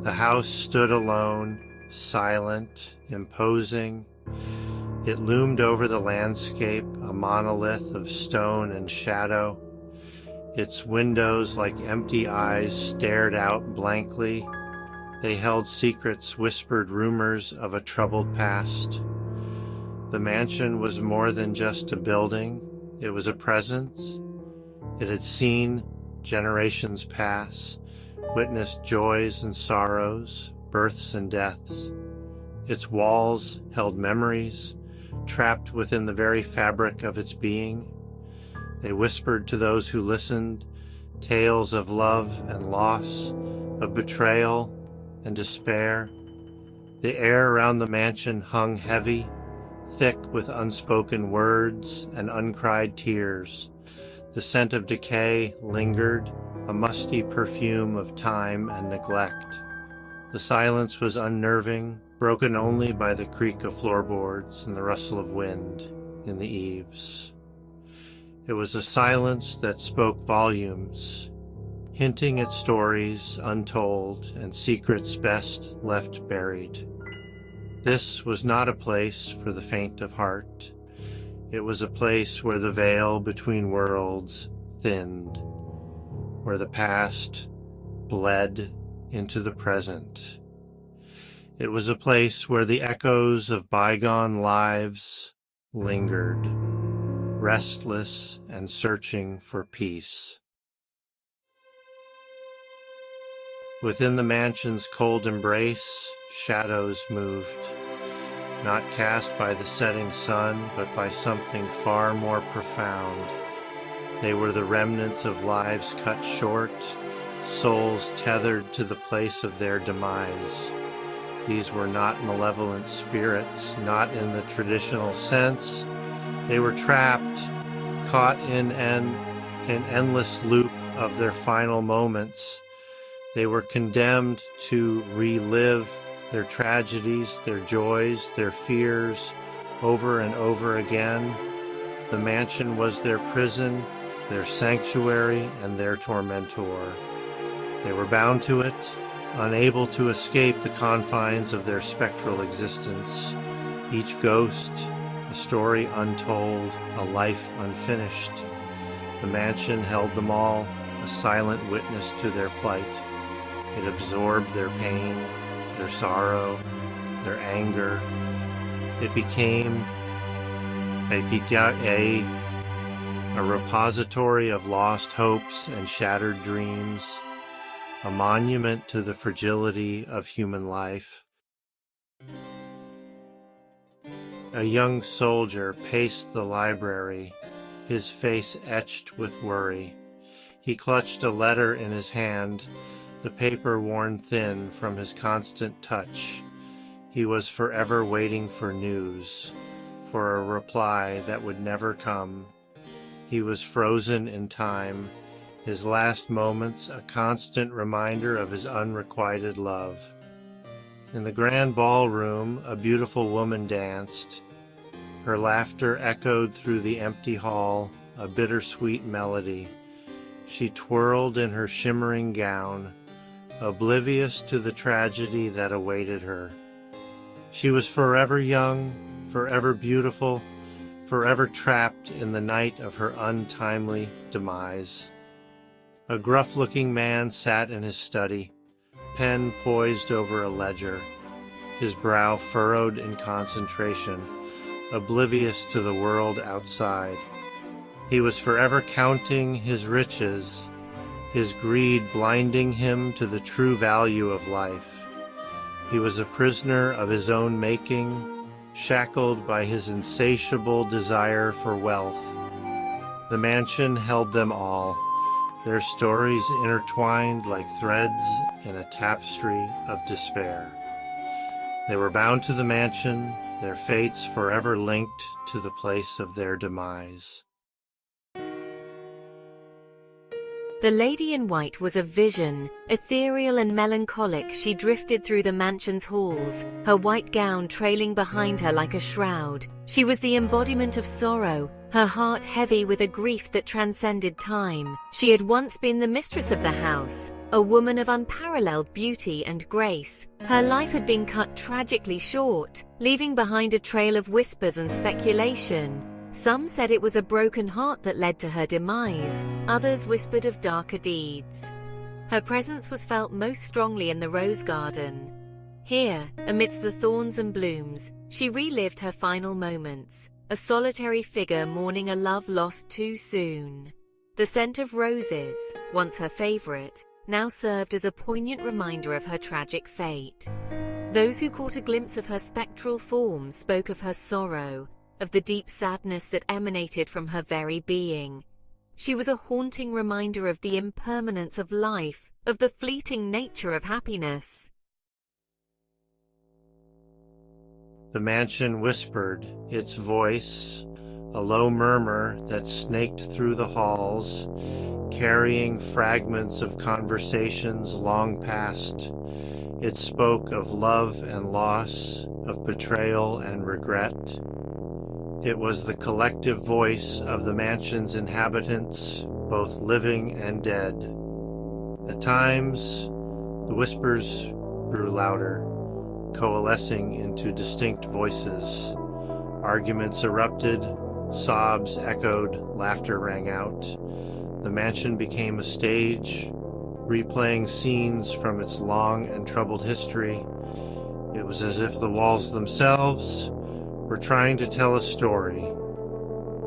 The house stood alone, silent, imposing. It loomed over the landscape, a monolith of stone and shadow. Its windows, like empty eyes, stared out blankly. They held secrets, whispered rumors of a troubled past. The mansion was more than just a building. It was a presence. It had seen generations pass, witnessed joys and sorrows, births and deaths. Its walls held memories, trapped within the very fabric of its being. They whispered to those who listened, tales of love and loss, of betrayal and despair. The air around the mansion hung heavy, thick with unspoken words and uncried tears. The scent of decay lingered, a musty perfume of time and neglect. The silence was unnerving, broken only by the creak of floorboards and the rustle of wind in the eaves. It was a silence that spoke volumes, hinting at stories untold and secrets best left buried. This was not a place for the faint of heart. It was a place where the veil between worlds thinned, where the past bled into the present. It was a place where the echoes of bygone lives lingered, restless and searching for peace. Within the mansion's cold embrace, shadows moved, not cast by the setting sun, but by something far more profound. They were the remnants of lives cut short, souls tethered to the place of their demise. These were not malevolent spirits, not in the traditional sense. They were trapped, caught in an endless loop of their final moments. They were condemned to relive their tragedies, their joys, their fears, over and over again. The mansion was their prison, their sanctuary, and their tormentor. They were bound to it, unable to escape the confines of their spectral existence. Each ghost, a story untold, a life unfinished. The mansion held them all, a silent witness to their plight. It absorbed their pain, their sorrow, their anger. It became a repository of lost hopes and shattered dreams, a monument to the fragility of human life. A young soldier paced the library, his face etched with worry. He clutched a letter in his hand, the paper worn thin from his constant touch. He was forever waiting for news, for a reply that would never come. He was frozen in time, his last moments a constant reminder of his unrequited love. In the grand ballroom, a beautiful woman danced. Her laughter echoed through the empty hall, a bittersweet melody. She twirled in her shimmering gown, oblivious to the tragedy that awaited her. She was forever young, forever beautiful, forever trapped in the night of her untimely demise. A gruff-looking man sat in his study, pen poised over a ledger, his brow furrowed in concentration, oblivious to the world outside. He was forever counting his riches, his greed blinding him to the true value of life. He was a prisoner of his own making, shackled by his insatiable desire for wealth. The mansion held them all, their stories intertwined like threads in a tapestry of despair. They were bound to the mansion, their fates forever linked to the place of their demise. The Lady in White was a vision. Ethereal and melancholic, she drifted through the mansion's halls, her white gown trailing behind her like a shroud. She was the embodiment of sorrow, her heart heavy with a grief that transcended time. She had once been the mistress of the house, a woman of unparalleled beauty and grace. Her life had been cut tragically short, leaving behind a trail of whispers and speculation. Some said it was a broken heart that led to her demise, others whispered of darker deeds. Her presence was felt most strongly in the rose garden. Here, amidst the thorns and blooms, she relived her final moments, a solitary figure mourning a love lost too soon. The scent of roses, once her favorite, now served as a poignant reminder of her tragic fate. Those who caught a glimpse of her spectral form spoke of her sorrow, of the deep sadness that emanated from her very being. She was a haunting reminder of the impermanence of life, of the fleeting nature of happiness. The mansion whispered, its voice, a low murmur that snaked through the halls, carrying fragments of conversations long past. It spoke of love and loss, of betrayal and regret. It was the collective voice of the mansion's inhabitants, both living and dead. At times, the whispers grew louder, coalescing into distinct voices. Arguments erupted, sobs echoed, laughter rang out. The mansion became a stage, replaying scenes from its long and troubled history. It was as if the walls themselves were trying to tell a story,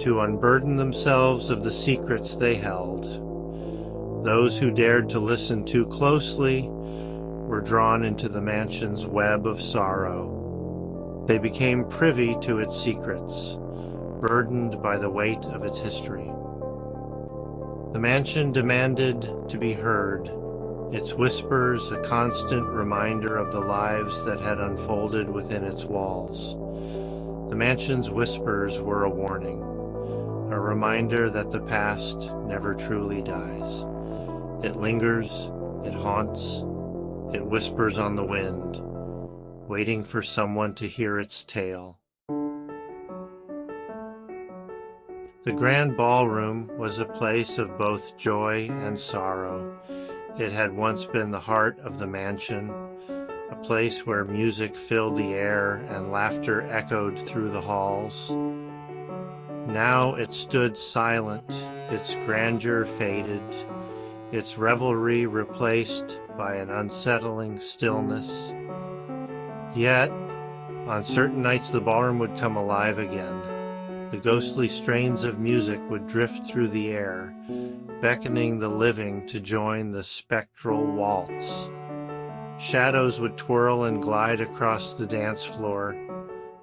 to unburden themselves of the secrets they held. Those who dared to listen too closely were drawn into the mansion's web of sorrow. They became privy to its secrets, burdened by the weight of its history. The mansion demanded to be heard, its whispers a constant reminder of the lives that had unfolded within its walls. The mansion's whispers were a warning, a reminder that the past never truly dies. It lingers, it haunts, it whispers on the wind, waiting for someone to hear its tale. The grand ballroom was a place of both joy and sorrow. It had once been the heart of the mansion, a place where music filled the air and laughter echoed through the halls. Now it stood silent, its grandeur faded, its revelry replaced by an unsettling stillness. Yet, on certain nights the ballroom would come alive again. The ghostly strains of music would drift through the air, beckoning the living to join the spectral waltz. Shadows would twirl and glide across the dance floor,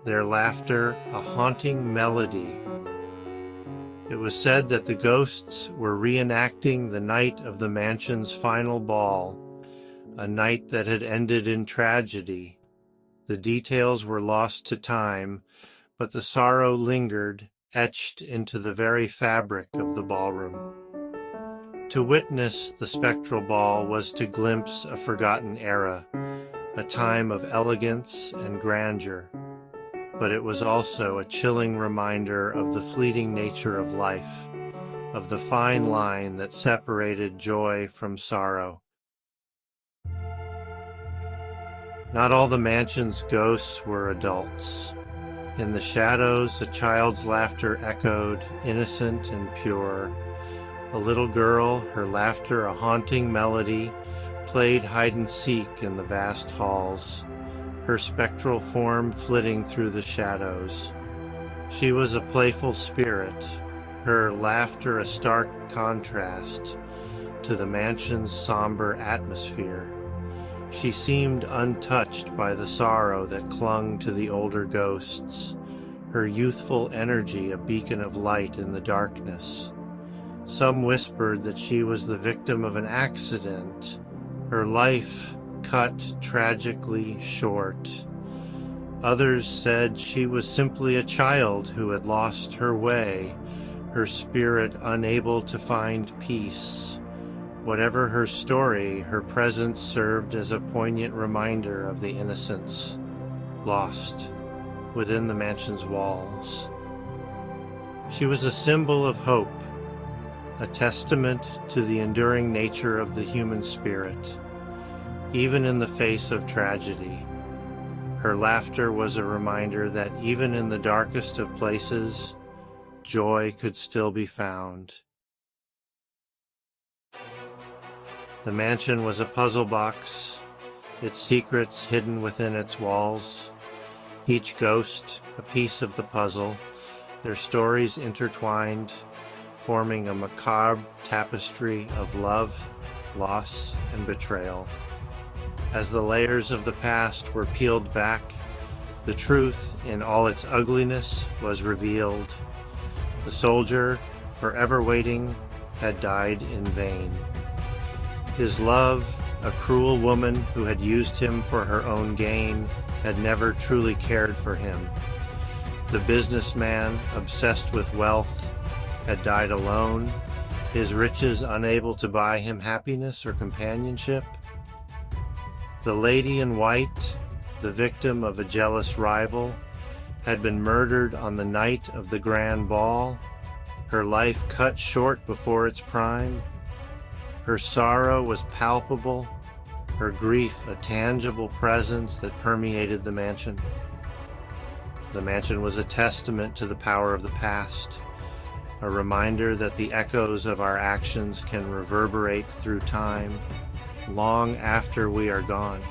their laughter a haunting melody. It was said that the ghosts were reenacting the night of the mansion's final ball, a night that had ended in tragedy. The details were lost to time, but the sorrow lingered, etched into the very fabric of the ballroom. To witness the spectral ball was to glimpse a forgotten era, a time of elegance and grandeur, but it was also a chilling reminder of the fleeting nature of life, of the fine line that separated joy from sorrow. Not all the mansion's ghosts were adults. In the shadows, a child's laughter echoed, innocent and pure. A little girl, her laughter a haunting melody, played hide-and-seek in the vast halls, her spectral form flitting through the shadows. She was a playful spirit, her laughter a stark contrast to the mansion's somber atmosphere. She seemed untouched by the sorrow that clung to the older ghosts, her youthful energy a beacon of light in the darkness. Some whispered that she was the victim of an accident, her life cut tragically short. Others said she was simply a child who had lost her way, her spirit unable to find peace. Whatever her story, her presence served as a poignant reminder of the innocence lost within the mansion's walls. She was a symbol of hope, a testament to the enduring nature of the human spirit, even in the face of tragedy. Her laughter was a reminder that even in the darkest of places, joy could still be found. The mansion was a puzzle box, its secrets hidden within its walls, each ghost a piece of the puzzle, their stories intertwined, forming a macabre tapestry of love, loss, and betrayal. As the layers of the past were peeled back, the truth in all its ugliness was revealed. The soldier, forever waiting, had died in vain. His love, a cruel woman who had used him for her own gain, had never truly cared for him. The businessman, obsessed with wealth, had died alone, his riches unable to buy him happiness or companionship. The lady in white, the victim of a jealous rival, had been murdered on the night of the grand ball, her life cut short before its prime. Her sorrow was palpable, her grief a tangible presence that permeated the mansion. The mansion was a testament to the power of the past, a reminder that the echoes of our actions can reverberate through time, long after we are gone.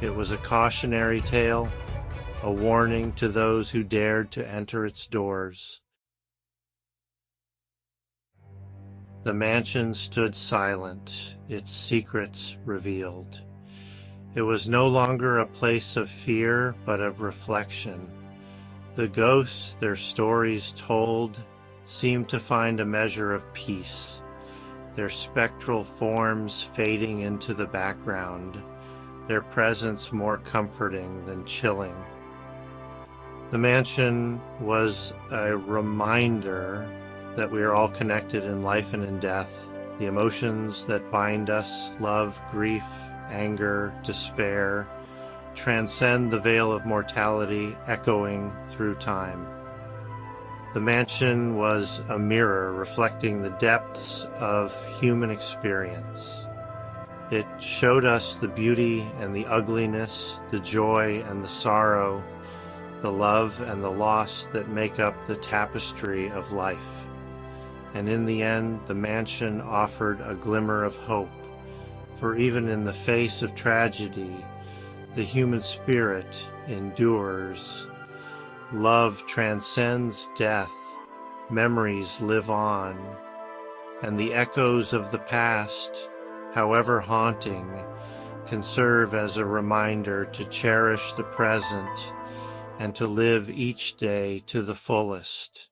It was a cautionary tale, a warning to those who dared to enter its doors. The mansion stood silent, its secrets revealed. It was no longer a place of fear, but of reflection. The ghosts, their stories told, seemed to find a measure of peace, their spectral forms fading into the background, their presence more comforting than chilling. The mansion was a reminder that we are all connected in life and in death. The emotions that bind us, love, grief, anger, despair, transcend the veil of mortality, echoing through time. The mansion was a mirror reflecting the depths of human experience. It showed us the beauty and the ugliness, the joy and the sorrow, the love and the loss that make up the tapestry of life. And in the end, the mansion offered a glimmer of hope, for even in the face of tragedy, the human spirit endures. Love transcends death, memories live on, and the echoes of the past, however haunting, can serve as a reminder to cherish the present and to live each day to the fullest.